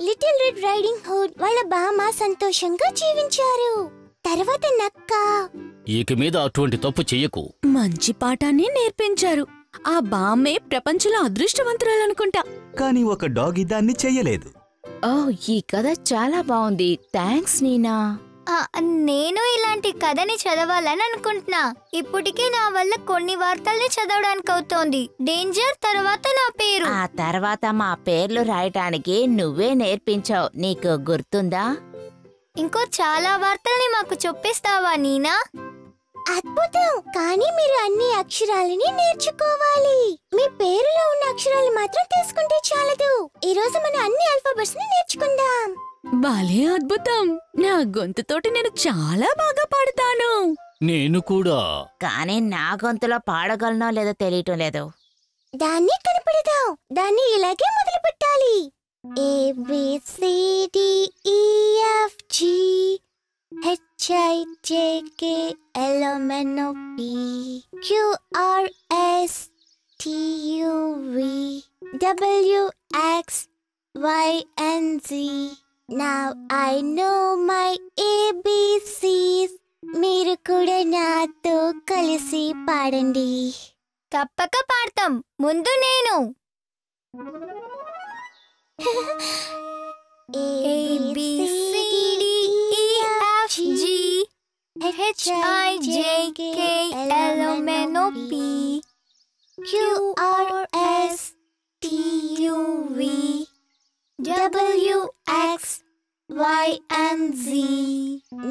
Little red riding hood వాళ్ళ బామ్మ సంతోషంగా జీవించారు. తర్వాత నక్క. ఇక మీద అటువంటి తప్పు చెయ్యకు. మంచి పాఠాన్ని నేర్పించారు. ఆ బామ్మే ప్రపంచంలో అదృష్టవంతురాలనుకుంటా. కానీ ఒక డాగి దాన్ని చెయ్యలేదు. ఓ, ఈ కథ చాలా బాగుంది. థ్యాంక్స్ నీనా. నేను ఇలాంటి కథని చదవాలని అనుకుంటున్నా. ఇప్పటికే నా వల్ల కొన్ని వార్తల్ని చదవడానికి అవుతోంది. డేంజర్ తర్వాత నా పేరు. ఆ తర్వాత మా పేర్లు రాయటానికి నువ్వే నేర్పించావు. నీకు గుర్తుందా? ఇంకో చాలా వార్తల్ని మాకు చెప్పిస్తావా నీనా? అద్భుతం. కానీ మీరు అన్ని అక్షరాలని నేర్చుకోవాలి. మీ పేరులో ఉన్న అక్షరాలు మాత్రం తెలుసుకుంటే చాలదు. ఈ రోజు మనం అన్ని ఆల్ఫాబెట్స్ ని నేర్చుకుందాం. భలే అద్భుతం. నా గొంతుతోటి నేను చాలా బాగా పాడతాను. నేను కూడా. కానీ నా గొంతులో పాడగలనో లేదో తెలియటం లేదు. దాన్ని కనిపెడదాం. దాన్ని ఇలాగే మొదలు పెట్టాలి. ABCDEFG HIJKLMNOP QRSTUVWXYZ. Now I know my ABCs. మీరు కూడా నాతో కలిసి పాడండి. తప్పక పాడతాం. ముందు నేను. ABCDEFG HIJKLMNOP QRSTUVWXYZ.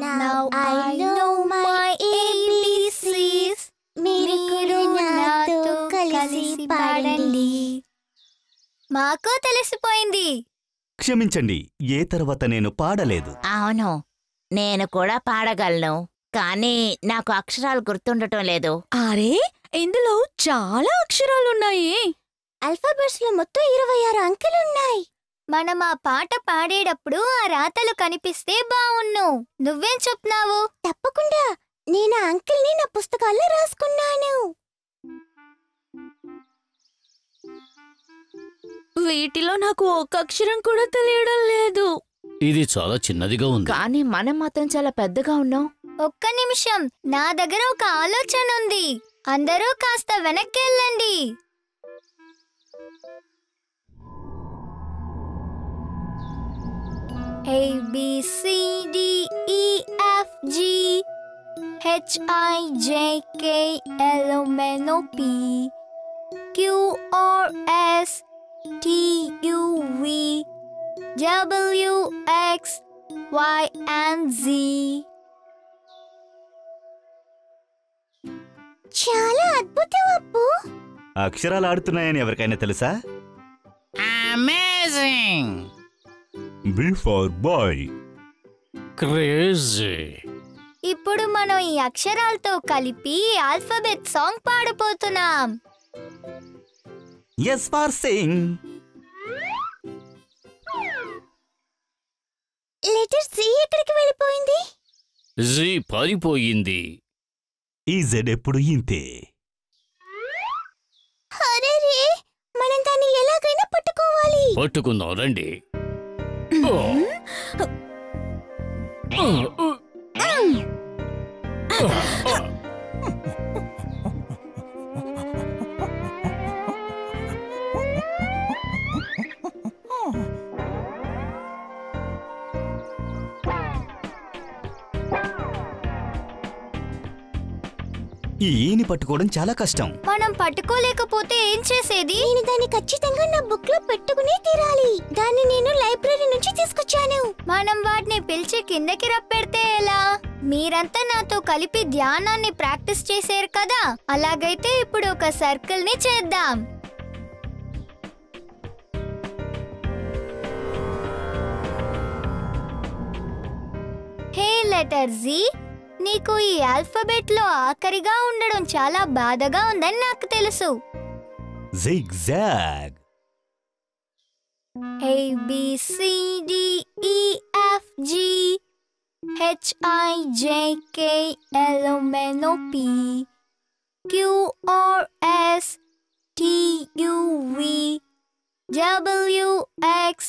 Now I know my ABCs. మీరు కూడా నాతో కలిసి పాడండి. మాకు తెలిసిపోయింది. క్షమించండి, ఏ తర్వాత నేను పాడలేదు. అవును, నేను కూడా పాడగలను. కానీ నాకు అక్షరాలు గుర్తుండటం లేదు. అరే, ఇందులో చాలా అక్షరాలున్నాయి. ఆల్ఫాబెట్స్ లో మొత్తం 26 అంకెలున్నాయి. మనం ఆ పాట పాడేటప్పుడు ఆ రాతలు కనిపిస్తే బావున్ను. నువ్వేం చెప్తున్నావు? తప్పకుండా. నేను ఆ అంకెల్ని నా పుస్తకాల్లో రాసుకున్నాను. వీటిలో నాకు ఒక అక్షరం కూడా తెలియడం లేదు. ఇది చాలా చిన్నదిగా ఉంది. కానీ మనం మాత్రం చాలా పెద్దగా ఉన్నాం. ఒక్క నిమిషం, నా దగ్గర ఒక ఆలోచన ఉంది. అందరూ కాస్త వెనక్కి వెళ్ళండి. ABCDEFG HIJKLMNOP QRSTUVWXYZ. చాలా అద్భుతం అప్పు. అక్షరాలు ఆడుతున్నాయని ఎవరికైనా తెలుసా? Amazing. B for boy. Crazy. ఇప్పుడు మనం ఈ అక్షరాలతో కలిపి ఆల్ఫాబెట్ సాంగ్ పాడబోతున్నాం. S for sing. Letter C ఎక్కడికి వెళ్ళిపోయింది? జీ పారిపోయింది. Z ఎప్పుడు ఇంతే. అరెరే, మనం దాన్ని ఎలాగైనా పట్టుకోవాలి. పట్టుకుందాం రండి. ఈని పట్టుకోవడం చాలా కష్టం. మనం పట్టుకోలేకపోతే ఏం చేసేది? నేను దాన్ని ఖచ్చితంగా నా బుక్ లో పెట్టుకునే తీరాలి. దాన్ని నేను లైబ్రరీ నుంచి తీసుకొచ్చాను. మనం వాటిని పిలిచి కిందకి రప్పెడితే ఎలా? మీరంతా నాతో కలిపి ధ్యానాన్ని ప్రాక్టీస్ చేశారు కదా, అలాగైతే ఇప్పుడు ఒక సర్కిల్ ని చేద్దాం. హే లెటర్ జీ, నీకు ఈ ఆల్ఫాబెట్ లో ఆఖరిగా ఉండడం చాలా బాధగా ఉందని నాకు తెలుసు. Zigzag. ABCDEFG HIJKLMNOP QRSTUVWXYZ.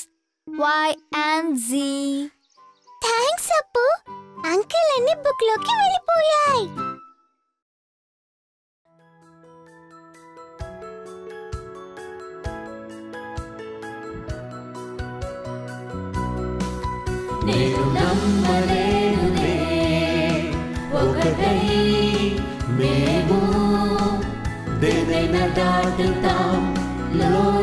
Y and Z. Thanks అప్పు. అంకిల్ అన్ని బుక్ లోకి వెళ్ళిపోయాయి. నేను నమ్మలేనులే ఒకటై మేము దేనైనా దాటుతాం లో